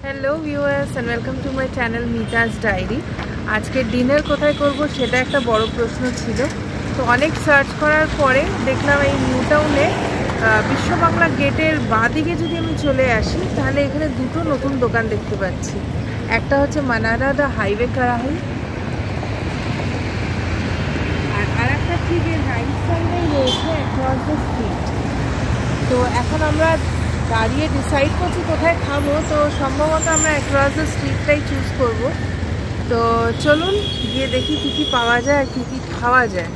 Hello viewers and welcome to my channel Mita's diary. আজকে dinner কোথায় করব সেটা একটা বড় প্রশ্ন ছিল। তো অনেক সার্চ করার পরে দেখলাম এই নিউ টাউনে বিশ্ব বাংলা গেটের বাঁদিকে যদি আমি চলে আসি তাহলে এখানে দুটো নতুন দোকান দেখতে পাচ্ছি। একটা হচ্ছে মানারা দ্য হাইওয়ে কারাহি, আর একটা ঠিক এর রাইট সাইডেই রয়েছে অ্যাক্রস দ্য স্ট্রিট। তো এখন আমরা দাঁড়িয়ে ডিসাইড করছি কোথায় খাবো। তো সম্ভবত আমরা অ্যাক্রস দ্য স্ট্রিটটাই চুজ করব। তো চলুন গিয়ে দেখি কী কী পাওয়া যায় আর কী কী খাওয়া যায়।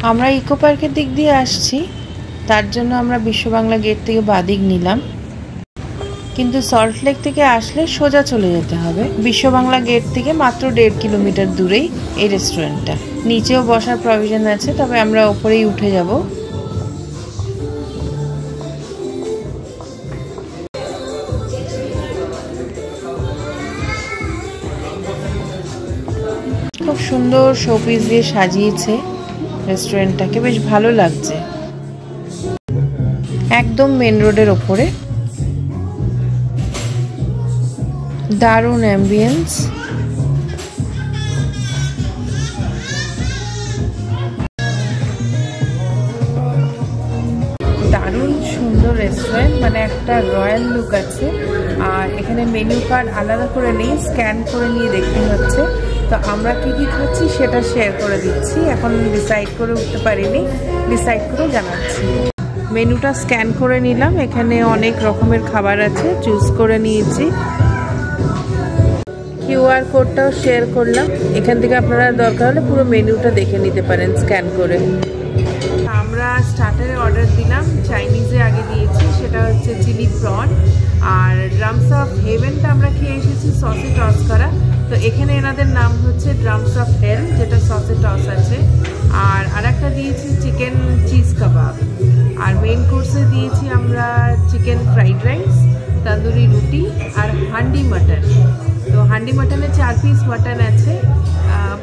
আমরা ইকো পার্কের দিক দিয়ে আসছি, তার জন্য আমরা বিশ্ব বাংলা গেট থেকে বাদিক নিলাম, কিন্তু সল্ট লেক থেকে আসলে সোজা চলে যেতে হবে। বিশ্ব বাংলা গেট থেকে মাত্র 1.5 কিলোমিটার দূরেই এই রেস্টুরেন্টটা। নিচেও বসার প্রভিশন আছে, তবে আমরা ওপরেই উঠে যাব। খুব সুন্দর শোপিস দিয়ে সাজিয়েছে রেস্টুরেন্টটাকে, বেশ ভালো লাগছে। একদম মেন রোডের ওপরে, দারুণ অ্যাম্বিয়েন্স। দারুণ সুন্দর রেস্টুরেন্ট, মানে একটা রয়্যাল লুক আছে। আর এখানে মেনু কার্ড আলাদা করে নেই, স্ক্যান করে নিয়ে দেখতে হচ্ছে। তো আমরা কি কি খাচ্ছি সেটা শেয়ার করে দিচ্ছি। এখন ডিসাইড করে উঠতে পারিনি, ডিসাইড করে জানাচ্ছি। মেনুটা স্ক্যান করে নিলাম, এখানে অনেক রকমের খাবার আছে, চুজ করে নিয়েছি। কিউআর কোডটাও শেয়ার করলাম, এখান থেকে আপনারা দরকার হলে পুরো মেনুটা দেখে নিতে পারেন স্ক্যান করে। আমরা স্টার্টারে অর্ডার দিলাম, চাইনিজে আগে দিয়েছি, সেটা হচ্ছে চিলি প্রন। আর ড্রামস অফ হেভেনটা আমরা খেয়ে এসেছি সসে টস করা। তো এখানে এনাদের নাম হচ্ছে ড্রামস অফ হেল, যেটা সসে টস আছে। আর আরেকটা দিয়েছি চিকেন চিজ কাবাব। আর মেইন কোর্সে দিয়েছি আমরা চিকেন ফ্রাইড রাইস, তন্দুরি রুটি আর হান্ডি মাটন। তো হান্ডি মাটনে 4 পিস মাটন আছে,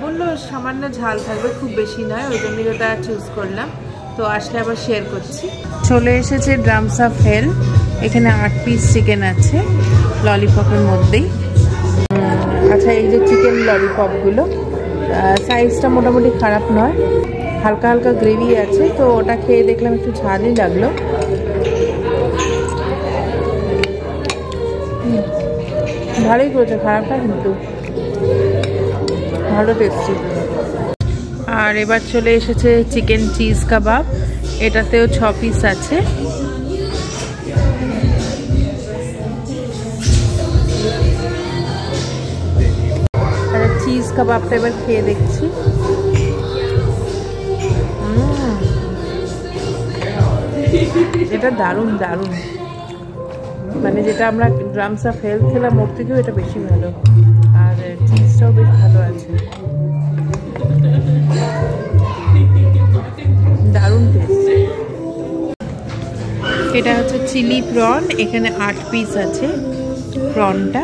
বললো সামান্য ঝাল থাকবে, খুব বেশি নয়, ওই জন্যই ওটা চুজ করলাম। তো আসলে আবার শেয়ার করছি। চলে এসেছে ড্রামস অফ হেল, এখানে 8 পিস চিকেন আছে ললিপপের মধ্যেই। আচ্ছা, এই যে চিকেন ললিপপগুলো সাইজটা মোটামুটি খারাপ নয়, হালকা হালকা গ্রেভি আছে। তো ওটা খেয়ে দেখলাম একটু ঝালই লাগলো। ভালোই করেছে, খারাপ না কিন্তু, ভালো টেস্টি। আর এবার চলে এসেছে চিকেন চিজ কাবাব, এটাতেও 6 পিস আছে। আর চিজ কাবাবটা এবার খেয়ে দেখছি। এটা দারুণ দারুণ, মানে যেটা আমরা ড্রামস অফ হেল খেলাম ওর থেকেও এটা বেশি ভালো। আর চিজটাও বেশ ভালো আছে, দারুণ টেস্ট। এটা হচ্ছে চিলি প্রন, এখানে 8 পিস আছে প্রনটা।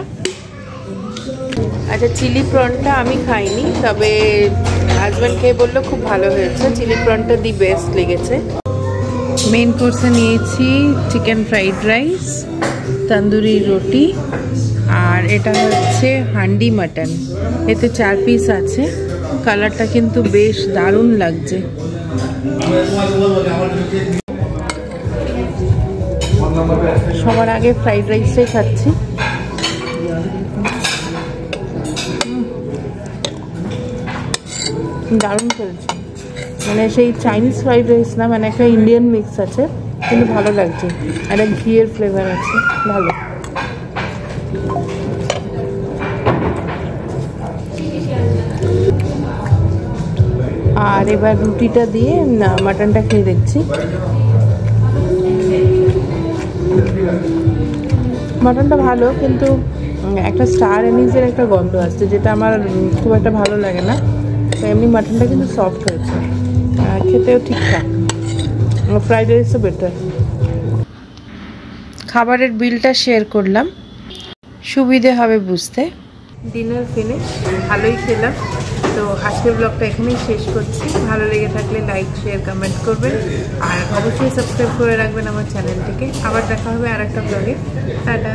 আচ্ছা, চিলি প্রনটা আমি খাইনি, তবে হাজব্যান্ড খেয়ে বললো খুব ভালো হয়েছে, চিলি প্রনটা দি বেস্ট লেগেছে। মেন কোর্সে নিয়েছি চিকেন ফ্রাইড রাইস, তন্দুরি রুটি, আর এটা হচ্ছে হান্ডি মাটন। এতে 4 পিস আছে, কালারটা কিন্তু বেশ দারুণ লাগছে। সবার আগে ফ্রাইড রাইসটাই খাচ্ছি। দারুণ চলছে, মানে সেই চাইনিজ ফ্রাইড রাইস না, মানে একটা ইন্ডিয়ান মিক্স আছে, কিন্তু ভালো লাগছে। একটা ঘিয়ের ফ্লেভার আছে, ভালো। আর এবার রুটিটা দিয়ে মাটনটা খেয়ে দেখছি। মাটনটা ভালো, কিন্তু একটা স্টার এনিজের একটা গন্ধ আসছে, যেটা আমার খুব একটা ভালো লাগে না। তো এমনি মাটনটা কিন্তু সফট হয়েছে, খেতেও ঠিকঠাক। ফ্রাইড রাইসও বেটার। খাবারের বিলটা শেয়ার করলাম, সুবিধে হবে বুঝতে। ডিনার ফিনিশ, ভালোই খেলাম। তো আজকের ব্লগটা এখানেই শেষ করছি। ভালো লেগে থাকলে লাইক শেয়ার কমেন্ট করবেন, আর অবশ্যই সাবস্ক্রাইব করে রাখবেন আমার চ্যানেলটিকে। আবার দেখা হবে আর একটা ব্লগে। টাটা।